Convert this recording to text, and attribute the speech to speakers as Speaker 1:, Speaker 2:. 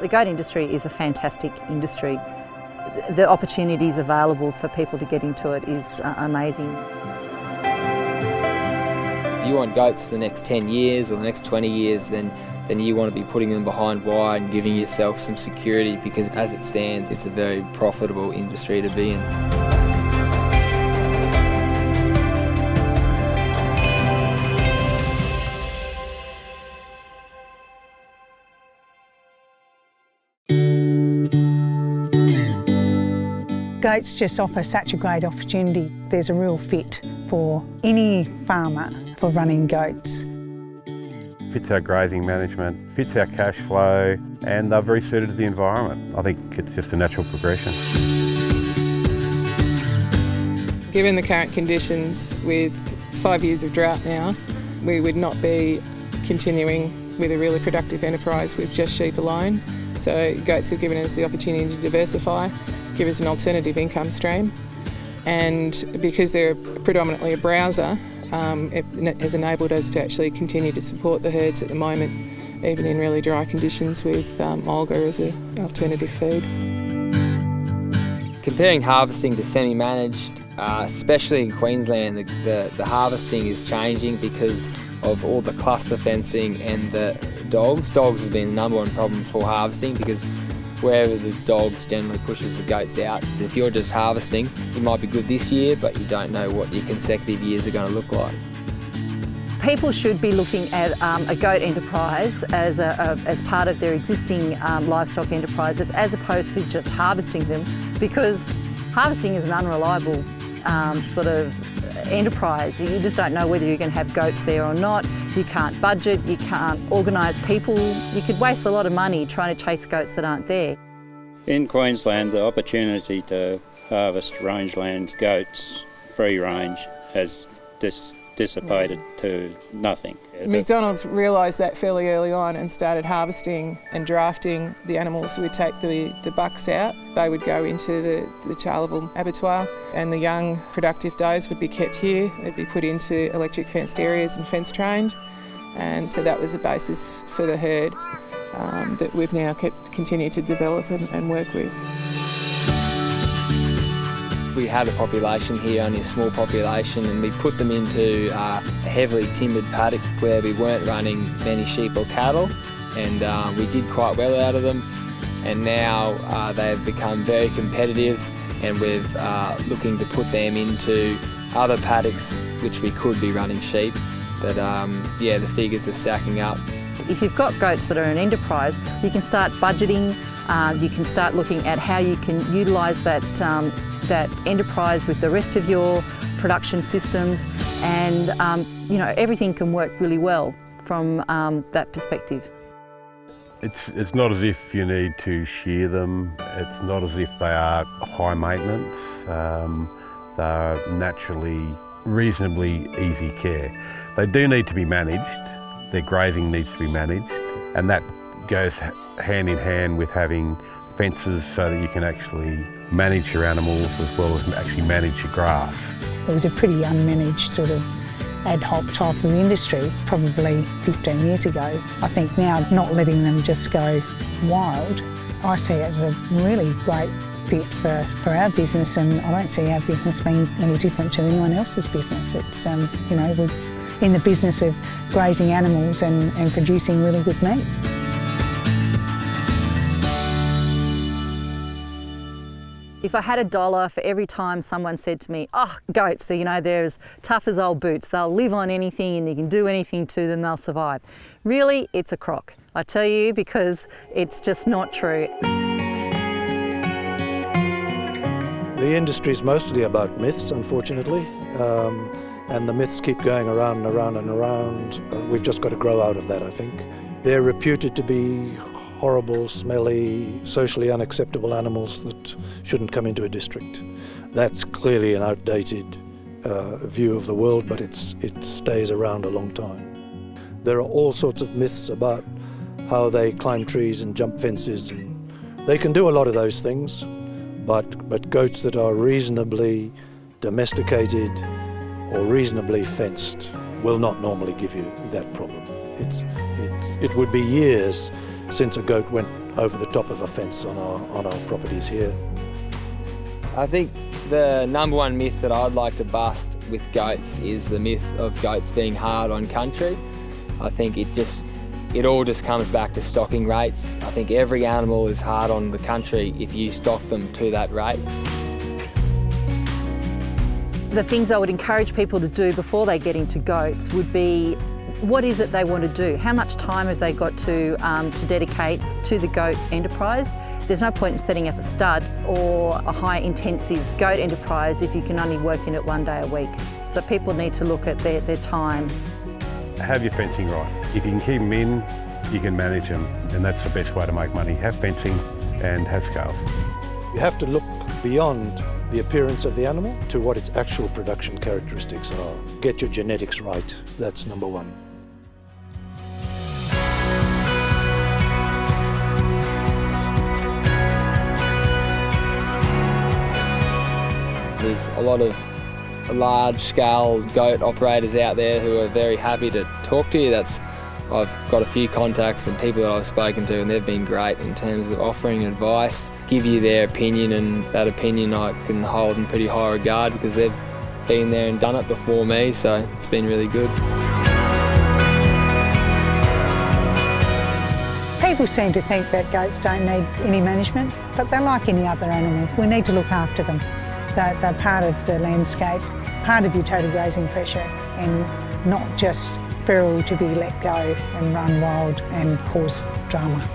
Speaker 1: The goat industry is a fantastic industry. The opportunities available for people to get into it is amazing.
Speaker 2: If you want goats for the next 10 years or the next 20 years, then you want to be putting them behind wire and giving yourself some security, because as it stands, it's a very profitable industry to be in.
Speaker 3: Goats just offer such a great opportunity. There's a real fit for any farmer for running goats.
Speaker 4: Fits our grazing management, fits our cash flow, and they're very suited to the environment. I think it's just a natural progression.
Speaker 5: Given the current conditions, with 5 years of drought now, we would not be continuing with a really productive enterprise with just sheep alone. So goats have given us the opportunity to diversify, give us an alternative income stream, and because they're predominantly a browser, it has enabled us to actually continue to support the herds at the moment, even in really dry conditions, with mulga as an alternative feed.
Speaker 2: Comparing harvesting to semi-managed, especially in Queensland, the harvesting is changing because of all the cluster fencing and the dogs. Dogs has been the number one problem for harvesting, because wherever there's dogs generally pushes the goats out. If you're just harvesting, you might be good this year, but you don't know what your consecutive years are going to look like.
Speaker 1: People should be looking at a goat enterprise as part of their existing livestock enterprises, as opposed to just harvesting them, because harvesting is an unreliable sort of enterprise. You just don't know whether you're going to have goats there or not. You can't budget, you can't organise people. You could waste a lot of money trying to chase goats that aren't there.
Speaker 6: In Queensland, the opportunity to harvest rangeland goats free range has dissipated to nothing.
Speaker 5: McDonald's realised that fairly early on and started harvesting and drafting the animals. We'd take the bucks out, they would go into the Charleville abattoir, and the young productive does would be kept here. They'd be put into electric fenced areas and fence trained, and so that was the basis for the herd that we've now continued to develop and work with.
Speaker 2: We had a population here, only a small population, and we put them into a heavily timbered paddock where we weren't running many sheep or cattle, and we did quite well out of them. And now they've become very competitive, and we're looking to put them into other paddocks which we could be running sheep. But yeah, the figures are stacking up.
Speaker 1: If you've got goats that are an enterprise, you can start budgeting, you can start looking at how you can utilise that enterprise with the rest of your production systems, and you know, everything can work really well from that perspective.
Speaker 4: It's not as if you need to shear them. It's not as if they are high maintenance. They're naturally reasonably easy care. They do need to be managed. Their grazing needs to be managed, and that goes hand in hand with having fences so that you can actually manage your animals as well as actually manage your grass.
Speaker 3: It was a pretty unmanaged sort of ad hoc type of industry probably 15 years ago. I think now not letting them just go wild, I see it as a really great fit for our business, and I don't see our business being any different to anyone else's business. It's, you know, we're in the business of grazing animals and producing really good meat.
Speaker 1: If I had $1 for every time someone said to me, oh, goats, you know, they're as tough as old boots, they'll live on anything and you can do anything to them, they'll survive. Really, it's a crock. I tell you, because it's just not true.
Speaker 7: The industry is mostly about myths, unfortunately, and the myths keep going around and around and around. We've just got to grow out of that, I think. They're reputed to be horrible, smelly, socially unacceptable animals that shouldn't come into a district. That's clearly an outdated view of the world, but it stays around a long time. There are all sorts of myths about how they climb trees and jump fences. And they can do a lot of those things, but goats that are reasonably domesticated or reasonably fenced will not normally give you that problem. It would be years since a goat went over the top of a fence on our properties here.
Speaker 2: I think the number one myth that I'd like to bust with goats is the myth of goats being hard on country. I think it all just comes back to stocking rates. I think every animal is hard on the country if you stock them to that rate.
Speaker 1: The things I would encourage people to do before they get into goats would be, what is it they want to do? How much time have they got to dedicate to the goat enterprise? There's no point in setting up a stud or a high intensive goat enterprise if you can only work in it 1 day a week. So people need to look at their time.
Speaker 4: Have your fencing right. If you can keep them in, you can manage them, and that's the best way to make money. Have fencing and have scales.
Speaker 7: You have to look beyond the appearance of the animal to what its actual production characteristics are. Get your genetics right, that's number one.
Speaker 2: There's a lot of large-scale goat operators out there who are very happy to talk to you. I've got a few contacts and people that I've spoken to, and they've been great in terms of offering advice, give you their opinion, and that opinion I can hold in pretty high regard because they've been there and done it before me, so it's been really good.
Speaker 3: People seem to think that goats don't need any management, but they're like any other animal. We need to look after them. They're part of the landscape, part of your total grazing pressure, and not just feral to be let go and run wild and cause drama.